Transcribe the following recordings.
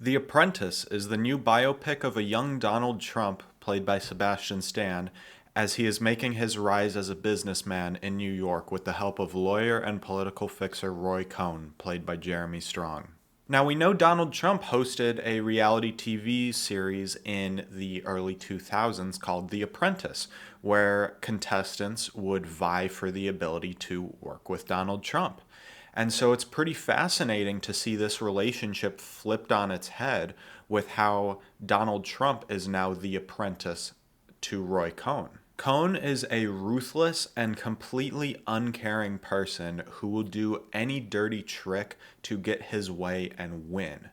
The Apprentice is the new biopic of a young Donald Trump, played by Sebastian Stan, as he is making his rise as a businessman in New York with the help of lawyer and political fixer Roy Cohn, played by Jeremy Strong. Now, we know Donald Trump hosted a reality TV series in the early 2000s called The Apprentice, where contestants would vie for the ability to work with Donald Trump. And so it's pretty fascinating to see this relationship flipped on its head with how Donald Trump is now the apprentice to Roy Cohn. Cohn is a ruthless and completely uncaring person who will do any dirty trick to get his way and win.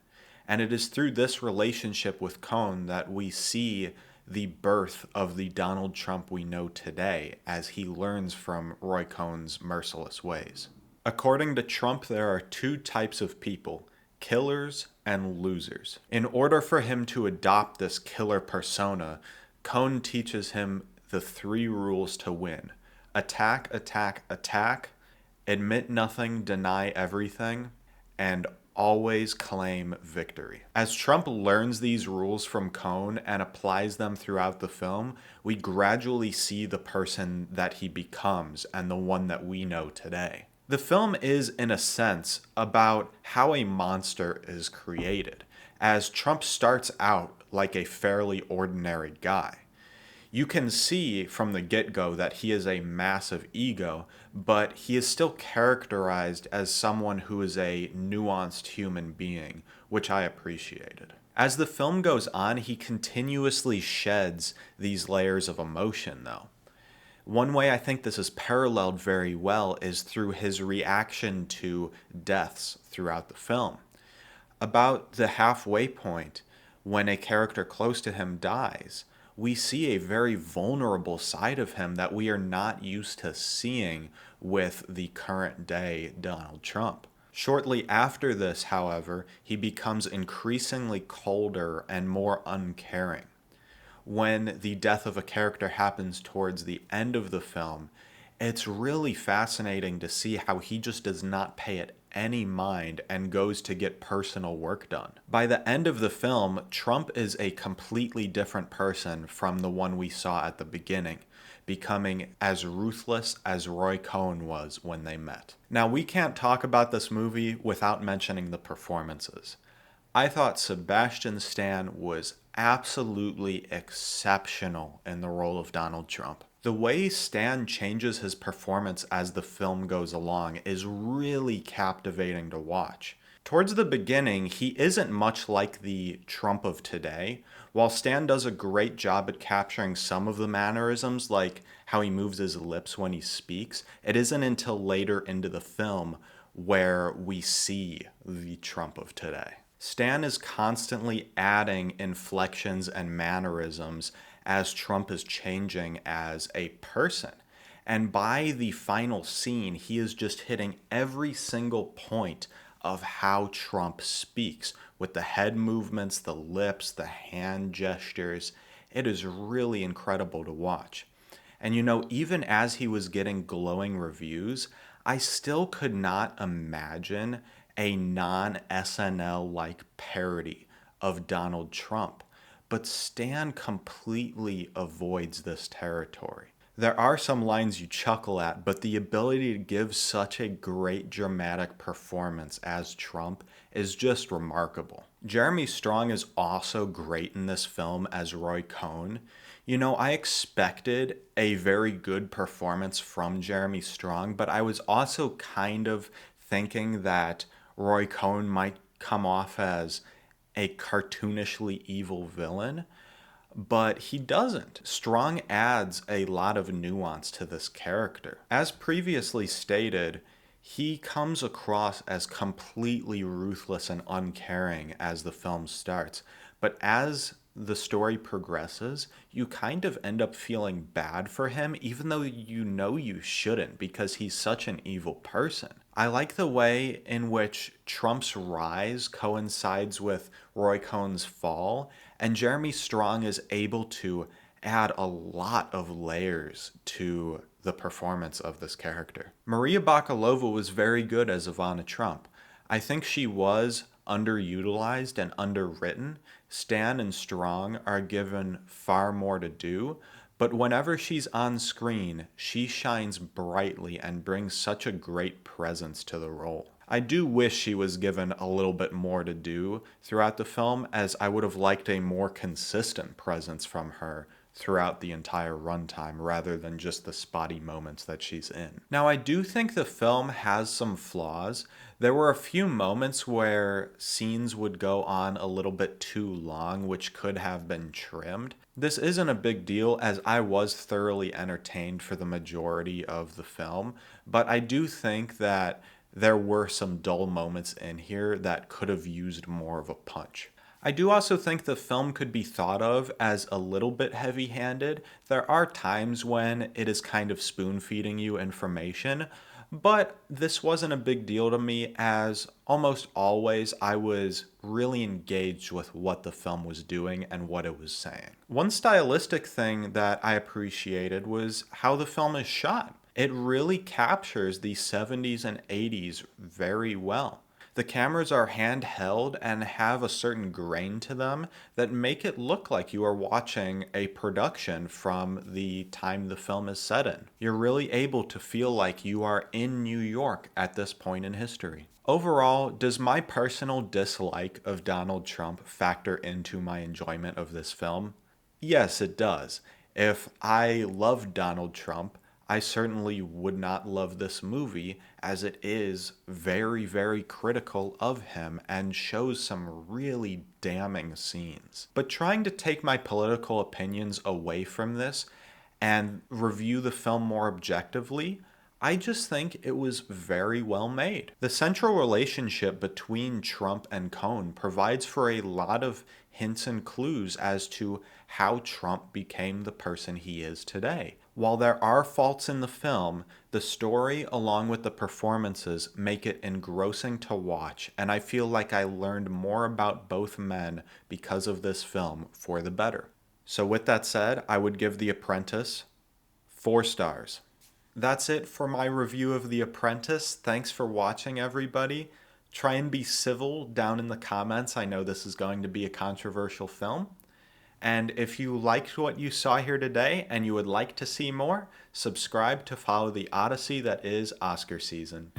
And it is through this relationship with Cohn that we see the birth of the Donald Trump we know today as he learns from Roy Cohn's merciless ways. According to Trump, there are two types of people, killers and losers. In order for him to adopt this killer persona, Cohn teaches him the three rules to win: attack, attack, attack, admit nothing, deny everything, and always claim victory. As Trump learns these rules from Cohn and applies them throughout the film, we gradually see the person that he becomes and the one that we know today. The film is, in a sense, about how a monster is created, as Trump starts out like a fairly ordinary guy. You can see from the get-go that he is a massive ego, but he is still characterized as someone who is a nuanced human being, which I appreciated. As the film goes on, he continuously sheds these layers of emotion, though. One way I think this is paralleled very well is through his reaction to deaths throughout the film. About the halfway point, when a character close to him dies, we see a very vulnerable side of him that we are not used to seeing with the current day Donald Trump. Shortly after this, however, he becomes increasingly colder and more uncaring. When the death of a character happens towards the end of the film, it's really fascinating to see how he just does not pay it any mind and goes to get personal work done. By the end of the film, Trump is a completely different person from the one we saw at the beginning, becoming as ruthless as Roy Cohn was when they met. Now, we can't talk about this movie without mentioning the performances. I thought Sebastian Stan was absolutely exceptional in the role of Donald Trump. The way Stan changes his performance as the film goes along is really captivating to watch. Towards the beginning, he isn't much like the Trump of today. While Stan does a great job at capturing some of the mannerisms, like how he moves his lips when he speaks, it isn't until later into the film where we see the Trump of today. Stan is constantly adding inflections and mannerisms as Trump is changing as a person. And by the final scene, he is just hitting every single point of how Trump speaks, with the head movements, the lips, the hand gestures. It is really incredible to watch. And even as he was getting glowing reviews, I still could not imagine a non-SNL-like parody of Donald Trump, but Stan completely avoids this territory. There are some lines you chuckle at, but the ability to give such a great dramatic performance as Trump is just remarkable. Jeremy Strong is also great in this film as Roy Cohn. I expected a very good performance from Jeremy Strong, but I was also kind of thinking that Roy Cohn might come off as a cartoonishly evil villain, but he doesn't. Strong adds a lot of nuance to this character. As previously stated, he comes across as completely ruthless and uncaring as the film starts, but as the story progresses, you kind of end up feeling bad for him, even though you shouldn't because he's such an evil person. I like the way in which Trump's rise coincides with Roy Cohn's fall, and Jeremy Strong is able to add a lot of layers to the performance of this character. Maria Bakalova was very good as Ivana Trump. I think she was underutilized and underwritten. Stan and Strong are given far more to do, but whenever she's on screen, she shines brightly and brings such a great presence to the role. I do wish she was given a little bit more to do throughout the film, as I would have liked a more consistent presence from her throughout the entire runtime rather than just the spotty moments that she's in. Now, I do think the film has some flaws. There were a few moments where scenes would go on a little bit too long, which could have been trimmed. This isn't a big deal, as I was thoroughly entertained for the majority of the film, but I do think that there were some dull moments in here that could have used more of a punch. I do also think the film could be thought of as a little bit heavy-handed. There are times when it is kind of spoon-feeding you information, but this wasn't a big deal to me, as almost always I was really engaged with what the film was doing and what it was saying. One stylistic thing that I appreciated was how the film is shot. It really captures the 70s and 80s very well. The cameras are handheld and have a certain grain to them that make it look like you are watching a production from the time the film is set in. You're really able to feel like you are in New York at this point in history. Overall, does my personal dislike of Donald Trump factor into my enjoyment of this film? Yes, it does. If I loved Donald Trump, I certainly would not love this movie, as it is very, very critical of him and shows some really damning scenes. But trying to take my political opinions away from this and review the film more objectively, I just think it was very well made. The central relationship between Trump and Cohn provides for a lot of hints and clues as to how Trump became the person he is today. While there are faults in the film, the story along with the performances make it engrossing to watch, and I feel like I learned more about both men because of this film for the better. So with that said, I would give The Apprentice 4 stars. That's it for my review of The Apprentice. Thanks for watching, everybody. Try and be civil down in the comments. I know this is going to be a controversial film. And if you liked what you saw here today and you would like to see more, subscribe to follow the odyssey that is Oscar season.